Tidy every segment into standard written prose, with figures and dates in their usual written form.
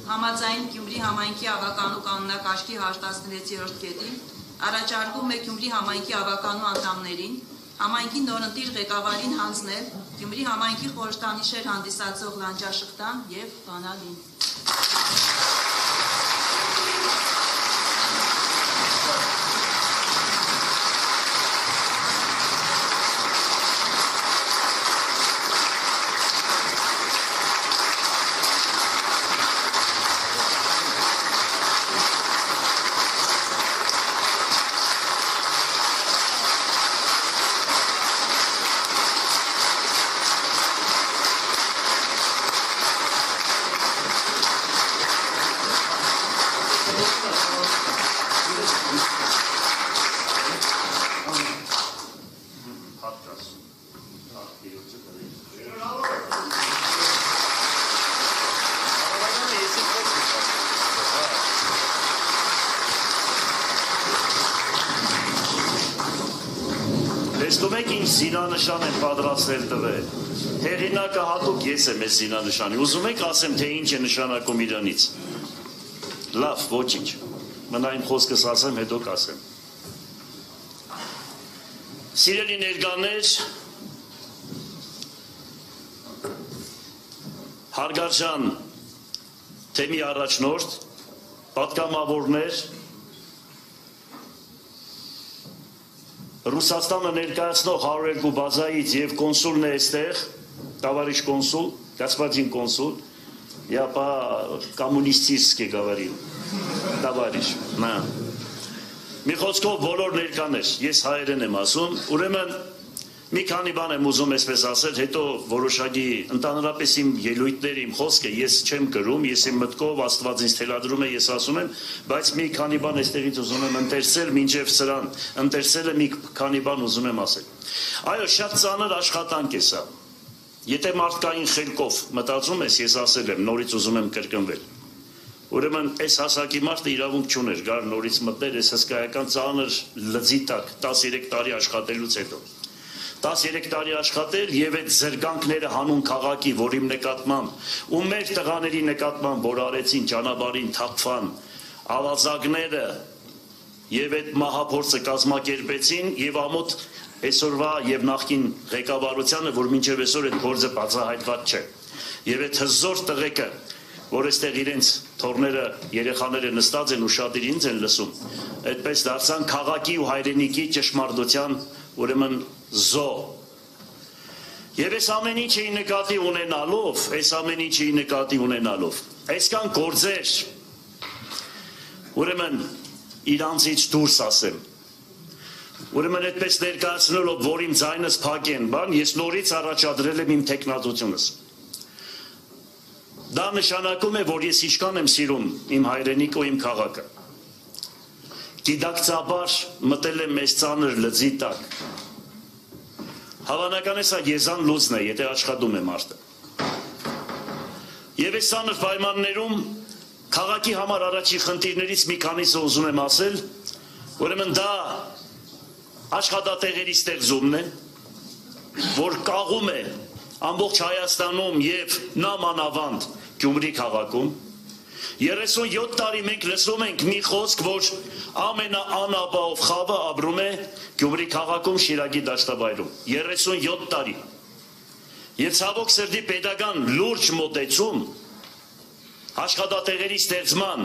Համաձայն Գյումրի համայնքի ավականու կանոնակարգի 116-րդ կետին առաջարկում է Գյումրի համայնքի ավականու անդամներին համայնքի նորընտիր ղեկավարին հանձնել Գյումրի համայնքի խորհրդանիշեր հանդիսացող լանջաշղթան և բանալին։ Տեսնում եք ինչ զինանշան են պատրաստել տվել։ Հեղինակը հատուկ ես եմ այս զինանշանի։ Ուզում եք ասեմ, թե ինչ է նշանակում իրանից։ Լավ, ոչինչ։ Մնա իմ խոսքս ասեմ, հետո կասեմ։ Սիրելի ներկաներ, հարգարժան թեմի առաջնորդ, պատգամավորներ, Ռուսաստանը ներկայացնող 102 բազայից և կոնսուլն է այստեղ, տավարիշ կոնսուլ, господин կոնսուլ, я по-коммунистически говорил, տավարիշ, նա։ Մի խոսքով բոլոր ներկաներ, ես հայերեն եմ ասում, ուրեմն մի քանի բան եմ ուզում այսպես ասել, հետո որոշակի ընդհանրապես իմ ելույթները, իմ խոսքը ես չեմ կրում, ես իմ մտքով Աստված ինձ թելադրում է, ես ասում եմ, բայց մի քանի բան այստեղից ուզում եմ ընթերցել, մինչև սրան ընթերցելը մի քանի բան ուզում եմ ասել։ Այո, շատ ծանր աշխատանք է սա։ Եթե մարդկային խելքով մտածում ես, ես ասել եմ, նորից ուզում եմ կրկնվել։ Ուրեմն այս հասակի մարդը իրավունք չուներ գար նորից մտներ այս հսկայական ծանր լծի տակ 13 տարի աշխատելուց հետո։ 13 տարի աշխատել և այդ զրկանքները հանուն քաղաքի, որ իմ նկատմամբ ու մեր տղաների նկատմամբ, որ արեցին ճանապարհին թափվան ավազակները և այդ մահափորձը կազմակերպեցին և ամոթ այսօրվա և նախկին ղեկավարությանը, որ մինչև այսօր այդ գործը բացահայտված չէ։ Եվ այդ հզոր տղեկը, որ այստեղ իրենց թոռները, երեխաները նստած են ու շատերը ինձ են լսում, այդպես դարձան քաղաքի ու հայրենիքի ճշմարտության ուրեմն զո։ Եվ այս ամեն ինչի նկատի ունենալով, այսքան գործեր, ուրեմն իրանցից դուրս ասեմ, ուրեմն այդպես ներկայացնելով, որ իմ ձայնս փակեն, ես նորից առաջադրել եմ իմ թեկնածությունս։ Դա նշանակում է, որ ես ինչքան եմ սիրում իմ հայրենիքը ու իմ քաղաքը։ Գիտակցաբար մտել եմ մեծ ծանր լծի տակ։ Հավանական է սա եզան լուծն է, եթե աշխատում է մարդը։ Եվ այս ծանր պայմաններում քաղաքի համար առաջի խնդիրներից մի քանիսը ուզում եմ ասել, ուրեմն դա աշխատատեղերի ստեղծումն է, որ կաղում է ամբողջ Հայաստանում և նամանավանդ Գյումրի քաղաքում։ 37 տարի մենք լսում ենք մի խոսք, որ ամենաանապահով խավը ապրում է Գյումրի քաղաքում Շիրակի դաշտավայրում։ 37 տարի։ Եվ ցավոք սրտի պետական լուրջ մոտեցում աշխատատեղերի ստեղծման,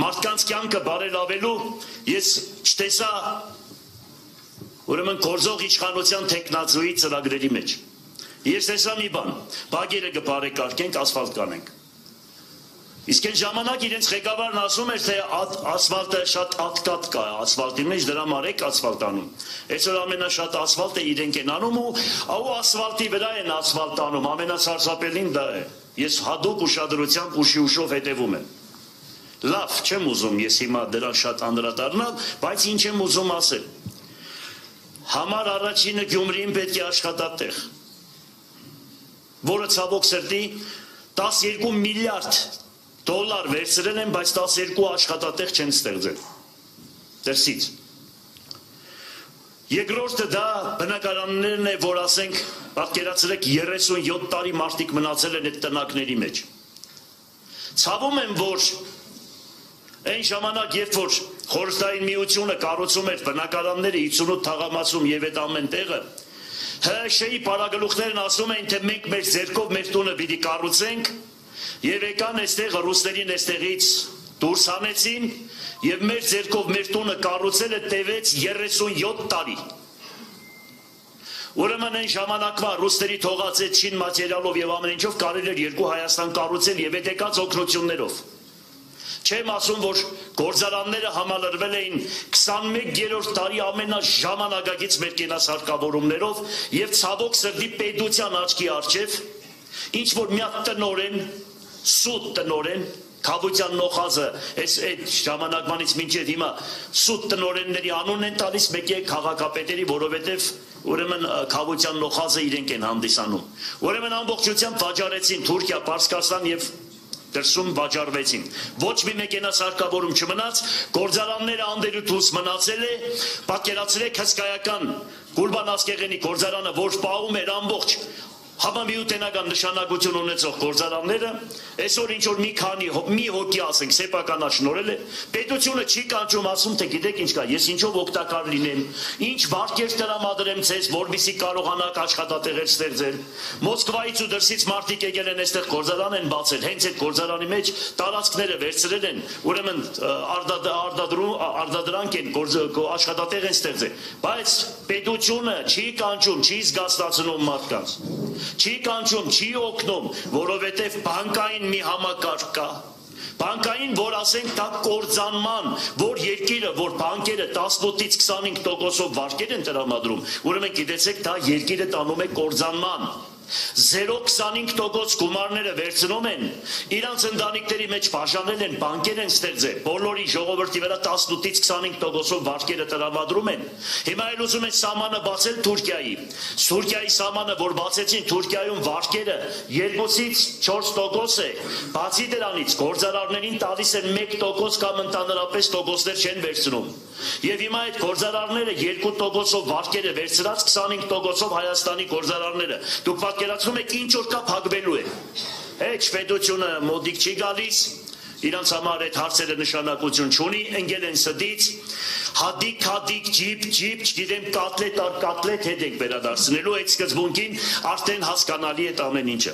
մարդկանց կյանքը բարելավելու ես չտեսա ուրեմն գործող իշխանության թեկնածուի ծրագրերի մեջ։ Ես տեսա մի բան, բագերը կբարեկարգենք, ասֆալտ կանենք։ Իսկ այն ժամանակ իրենց ղեկավարն ասում էր, թե ասֆալտը շատ ատկատ կա ասֆալտի մեջ, դրա մարեք ասֆալտ անում։ Այսօր ամենաշատ ասֆալտը իրենք են անում ու ասֆալտի վրա են ասֆալտ անում, ամենասարսափելին դա է։ Ես հատուկ ուշադրությամբ ուշով հետևում եմ։ Լավ, չեմ ուզում ես հիմա դրան շատ անդրադառնալ, բայց ինչ եմ ուզում ասել։ Համար առաջինը Գյումրիին պետք է աշխատատեղ, որը ցավոք սրտի 12 միլիարդ դոլար վերցրել են, բայց 12 աշխատատեղ չեն ստեղծել։ Դրսից։ Երկրորդը դա բնակարաններն է, որ ասենք, պատկերացրեք 37 տարի մարդիկ մնացել են այդ տնակների մեջ։ Ցավում եմ, որ այն ժամանակ, երբ որ Խորհրդային Միությունը կառուցում էր բնակարանները 58 թաղամասում եւ այդ ամեն տեղը, ՀՀՇ-ի պարագլուխներն ասում էին, թե մենք մեր ձեռքով մեր տունը պիտի կառուցենք, եւ եկան այստեղ ռուսներին այստեղից դուրս հանեցին, եւ մեր ձեռքով մեր տունը կառուցելը տևեց 37 տարի։ Ուրեմն այն ժամանակվա ռուսների թողած այդ շին մատերիալով եւ ամեն ինչով կարելի էր երկու Հայաստան կառուցել եւ այդ եկած օգնություններով։ Չեմ ասում, որ գործարանները համալրվել էին 21-րդ տարի ամենաժամանակակից մեր կենասարկավորումներով եւ ցավոք սրտի պետության աչքի առջև ինչ որ մի հատ տնորեն, սուտ տնորեն, Քավության նոխազը այդ ժամանակվանից մինչև հիմա սուտ տնորենների անունն են տալիս մեկի քաղաքապետերի, որովհետև ուրեմն Քավության նոխազը իրենք են հանդիսանում։ Ուրեմն ամբողջությամբ վաճառեցին Թուրքիա, Պարսկաստան եւ դրսում վաճառվեցին։ Ոչ մի մեկենասարկավորում չմնաց, գործարանները անդերուտուս մնացել է, պատկերացրեք հսկայական Գուլբան Ասկեղենի գործարանը, որ պահում էր ամբողջ համամիութենական նշանակություն ունեցող գործարանները, այսօր ինչ որ մի հոգի ասենք սեփականաշնորհել է, պետությունը չի կանչում, ասում թե գիտեք ինչ կա, ես ինչով օգտակար լինեմ, ինչ վարկեր տրամադրեմ ձեզ, որպեսզի կարողանաք աշխատատեղեր ստեղծել։ Մոսկվայից ու դրսից մարդիկ եկել են այստեղ գործարան են բացել, հենց այդ գործարանի մեջ տարածքները վերցրել են, ուրեմն արտադրանք են աշխատատեղ են ստեղծել, բայց պետությունը չի կանչում, չի զգաստացնում մարդկանց։ Չի կանչում, չի օգնում, որովհետև բանկային մի համակարգ կա։ Բանկային, որ ասենք դա կործանման, որ երկիրը, որ բանկերը 18-ից 25%-ով վարկեր են տրամադրում, ուրեմն գիտեցեք, դա երկիրը տանում է կործանման։ 0,25% գումարները վերցնում են, իրանց ընտանիքների մեջ բաժանել են, բանկեր են ստեղծել, բոլորի ժողովրդի վրա 18-ից 25%-ով վարկերը տրամադրում են։ Հիմա էլ ուզում են սահմանը բացել Թուրքիայի։ Թուրքիայի սահմանը, որ բացեցին, Թուրքիայում վարկերը 2-ից 4% է։ Բացի դրանից գործարարներին տալիս են 1% կամ ընդհանրապես տոկոսներ չեն վերցնում։ Եվ հիմա այդ գործարարները 2%-ով վարկերը վերցրած 25%-ով Հայաստանի գործարարները։ Դուք պատկերացնում եք ինչ որ կա փակվելու է։ Այդ պետությունը մոդիկ չի գալիս, իրանց համար այդ հարցերը նշանակություն չունի, ընկել են սդից, հադիկ, ջիպ, չգիտեմ կատլետ, հետ եք վերադարձնելու, այդ սկզբունքին արդեն հասկանալի է ամեն ինչը։